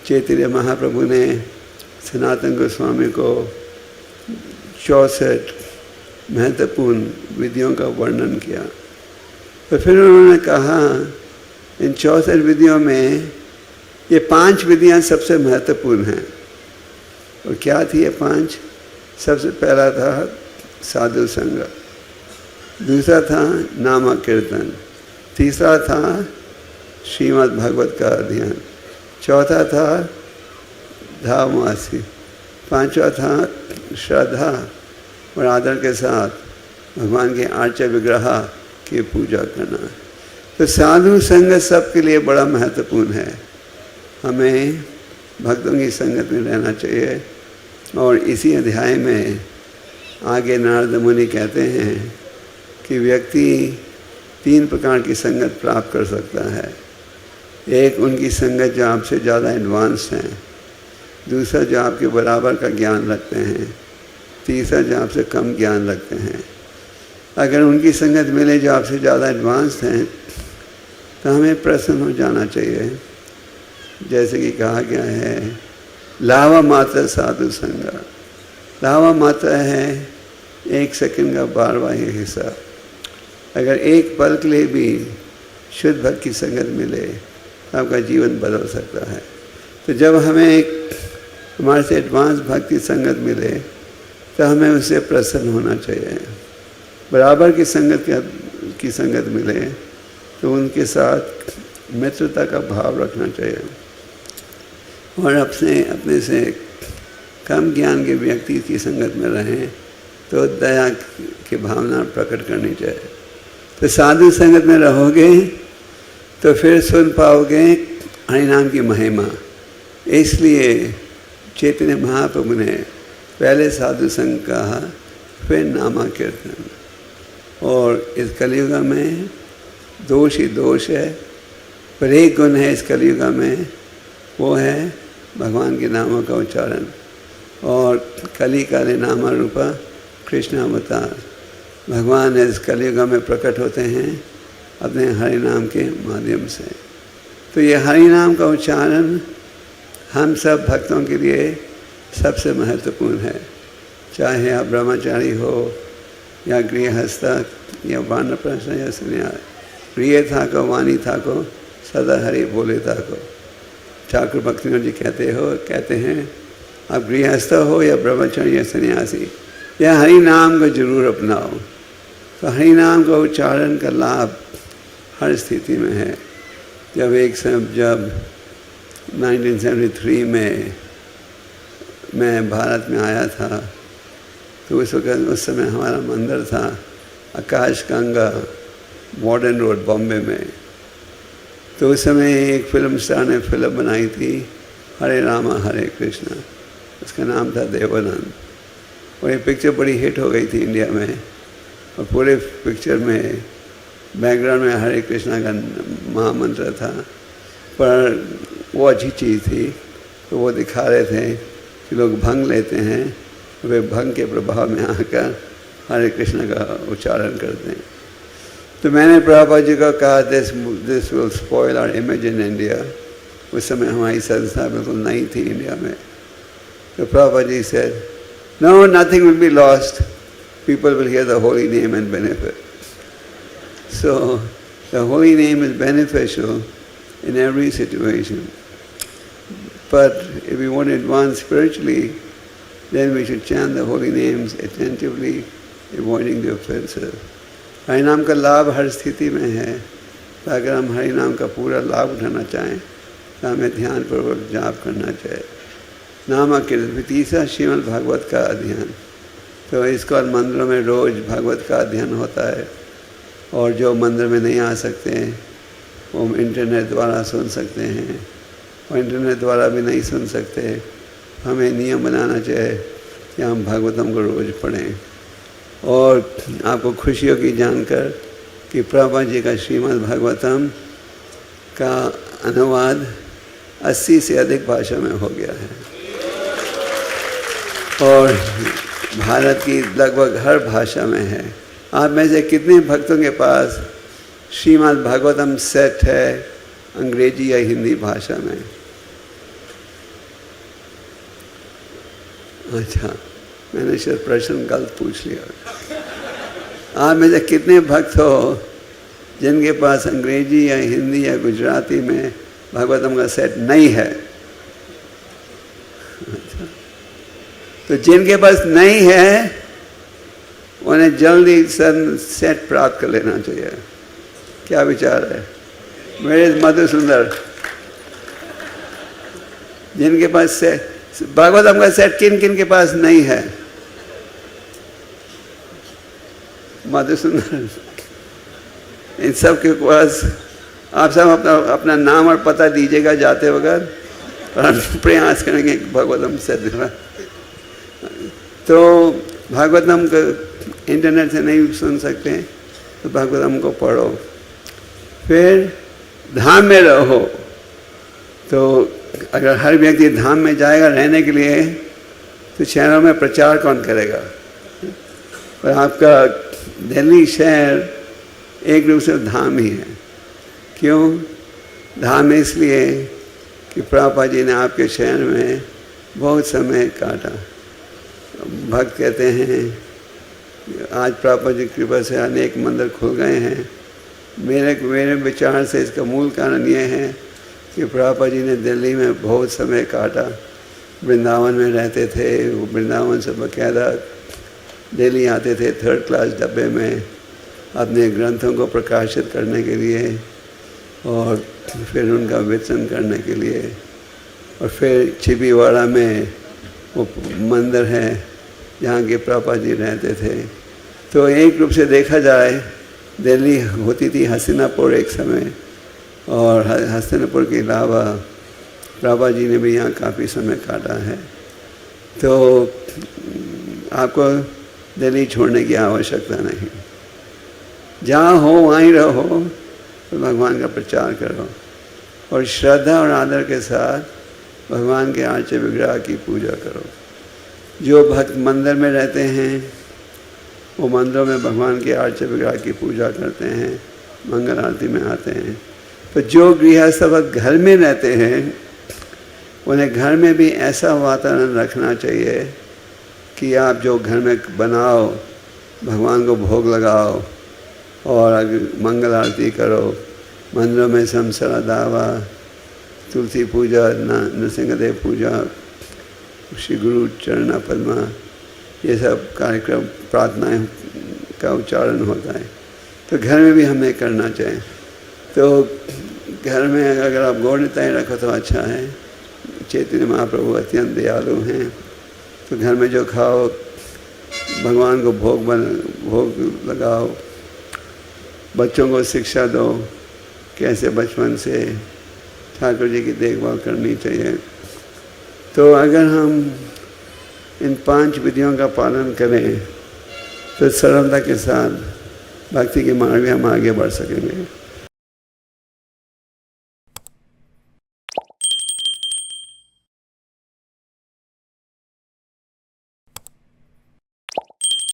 चैतन्य महाप्रभु ने सनातन गोस्वामी को 64 महत्वपूर्ण विधियों का वर्णन किया। तो फिर उन्होंने कहा इन 64 विधियों में ये 5 विधियां सबसे महत्वपूर्ण हैं। और क्या थी ये 5? सबसे पहला था साधु संग, दूसरा था नाम कीर्तन, तीसरा था श्रीमद् भगवत का अध्ययन, चौथा था धामवासी, पांचवा था श्रद्धा और आदर के साथ भगवान के आर्च विग्रह की पूजा करना। तो साधु संग सबके लिए बड़ा महत्वपूर्ण है। हमें भक्तों की संगत में रहना चाहिए। और इसी अध्याय में आगे नारद मुनि कहते हैं कि व्यक्ति 3 प्रकार की संगत प्राप्त कर सकता है। एक उनकी संगत जो आपसे ज़्यादा एडवांस हैं, दूसरा जो आपके बराबर का ज्ञान रखते हैं, तीसरा जो आपसे कम ज्ञान रखते हैं। अगर उनकी संगत मिले जो आपसे ज़्यादा एडवांस हैं तो हमें प्रसन्न हो जाना चाहिए। जैसे कि कहा गया है लावा मात्र साधु संग। लावा मात्र है 1 सेकंड का 12वां हिस्सा। अगर एक पल के लिए भी शुद्ध भक्त की संगत मिले तो आपका जीवन बदल सकता है। तो जब हमें हमारे से एडवांस भक्त की संगत मिले तो हमें उससे प्रसन्न होना चाहिए। बराबर की संगत मिले तो उनके साथ मित्रता का भाव रखना चाहिए। और अपने से कम ज्ञान के व्यक्ति की संगत में रहें तो दया की भावना प्रकट करनी चाहिए। तो साधु संगत में रहोगे तो फिर सुन पाओगे हरिनाम की महिमा। इसलिए चैतन्य महाप्रभु ने पहले साधु संग कहा, फिर नामा कीर्तन। और इस कलयुग में दोष ही दोष है, पर एक गुण है इस कलयुग में, वो है भगवान के नामों का उच्चारण। और कली काले नामा रूपा कृष्ण अवतार, भगवान इस कलयुग में प्रकट होते हैं अपने हरि नाम के माध्यम से। तो ये हरि नाम का उच्चारण हम सब भक्तों के लिए सबसे महत्वपूर्ण है। चाहे आप ब्रह्मचारी हो या गृहस्थ या वानप्रस्थ या सन्यास, प्रिय था को वाणी था को सदा हरि बोले था को। ठाकुर भक्तिनोद जी कहते हैं आप गृहस्थ हो या ब्रह्मचारी या सन्यासी, या हरि नाम को जरूर अपनाओ। तो हरि नाम का उच्चारण का लाभ हर स्थिति में है। जब 1973 में मैं भारत में आया था तो उस समय हमारा मंदिर था आकाश गंगा मॉडर्न रोड बॉम्बे में। तो उस समय एक फिल्म स्टार ने फिल्म बनाई थी हरे रामा हरे कृष्णा, उसका नाम था देवानंद। और ये पिक्चर बड़ी हिट हो गई थी इंडिया में। और पूरे पिक्चर में बैकग्राउंड में हरे कृष्णा का महामंत्र था। पर वो अच्छी चीज़ थी। तो वो दिखा रहे थे कि लोग भंग लेते हैं, वे भंग के प्रभाव में आकर हरे कृष्णा का उच्चारण करते हैं। तो मैंने प्रभुपाद जी को कहा this will spoil our image in India. उस समय हमारी संस्था बिल्कुल नई थी इंडिया में। तो Prabhupada ji said, no, nothing will be lost. People will hear the holy name and benefit. So the holy name is beneficial in every situation. But if we want to advance spiritually, then we should chant the holy names attentively, avoiding the offensive. Hari नाम का लाभ हर स्थिति में है। तो अगर हम हरि नाम का पूरा लाभ उठाना चाहें तो हमें ध्यानपूर्वक जाप करना चाहिए। नाम कीर्तन, तीसरा श्रीमद् भागवत का अध्ययन। तो इसको मंदिरों में रोज़ भागवत का अध्ययन होता है। और जो मंदिर में नहीं आ सकते वो इंटरनेट द्वारा सुन सकते हैं, और इंटरनेट द्वारा भी नहीं सुन सकते। हमें नियम बनाना चाहिए कि हम भागवतम को रोज़ पढ़ें। और आपको खुशी होगी जानकर कि प्रभुपाद जी का श्रीमद् भागवतम का अनुवाद 80 से अधिक भाषा में हो गया है। और भारत की लगभग हर भाषा में है। आप में से कितने भक्तों के पास श्रीमद् भागवतम सेट है अंग्रेजी या हिंदी भाषा में। अच्छा, मैंने शायद प्रश्न गलत पूछ लिया। आप में से कितने भक्त हो जिनके पास अंग्रेजी या हिंदी या गुजराती में भागवतम का सेट नहीं है? अच्छा, तो जिनके पास नहीं है उन्हें जल्दी सेट प्राप्त कर लेना चाहिए। क्या विचार है मेरे मधुसुंदर? जिनके पास भागवतम का सेट किन किन के पास नहीं है? मधुसुंदर, इन सब के पास आप सब अपना नाम और पता दीजिएगा जाते वक्त, और हम प्रयास करेंगे भागवतम सेट दिला। तो भागवतम को इंटरनेट से नहीं सुन सकते तो भागवतम को पढ़ो। फिर धाम में रहो, तो अगर हर व्यक्ति धाम में जाएगा रहने के लिए तो शहरों में प्रचार कौन करेगा? और आपका दिल्ली शहर एक रूप से धाम ही है। क्यों धाम? इसलिए कि प्रभुपाद जी ने आपके शहर में बहुत समय काटा। भक्त कहते हैं आज प्रभुपाद जी की कृपा से अनेक मंदिर खुल गए हैं। मेरे विचार से इसका मूल कारण ये है कि प्रभुपाद जी ने दिल्ली में बहुत समय काटा। वृंदावन में रहते थे, वो वृंदावन से बाकायदा दिल्ली आते थे 3rd क्लास डब्बे में अपने ग्रंथों को प्रकाशित करने के लिए, और फिर उनका वितरण करने के लिए। और फिर छिपीवाड़ा में वो मंदिर है जहाँ के प्रभुपाद जी रहते थे। तो एक रूप से देखा जाए दिल्ली होती थी हस्तिनापुर एक समय, और हस्तिनापुर के अलावा प्रभुपाद जी ने भी यहाँ काफ़ी समय काटा है। तो आपको दिल्ली छोड़ने की आवश्यकता नहीं, जहाँ हो वहीं रहो, तो भगवान का प्रचार करो और श्रद्धा और आदर के साथ भगवान के आर्च विग्रह की पूजा करो। जो भक्त मंदिर में रहते हैं वो मंदिरों में भगवान के आर्च विग्रह की पूजा करते हैं, मंगल आरती में आते हैं। तो जो गृहस्थ भक्त घर में रहते हैं उन्हें घर में भी ऐसा वातावरण रखना चाहिए कि आप जो घर में बनाओ भगवान को भोग लगाओ और मंगल आरती करो। मंदिरों में समसरा दावा, तुलसी पूजा, नृसिंहदेव पूजा, श्री गुरु चरणा पद्मा, ये सब कार्यक्रम प्रार्थनाएं का उच्चारण होता है। तो घर में भी हमें करना चाहिए। तो घर में अगर आप गौरताएँ रखो तो अच्छा है। चैतन्य महाप्रभु अत्यंत दयालु हैं, तो घर में जो खाओ भगवान को भोग लगाओ। बच्चों को शिक्षा दो कैसे बचपन से ठाकुर जी की देखभाल करनी चाहिए। तो अगर हम इन 5 विधियों का पालन करें तो सरलता के साथ भक्ति के मार्ग में हम आगे बढ़ सकेंगे।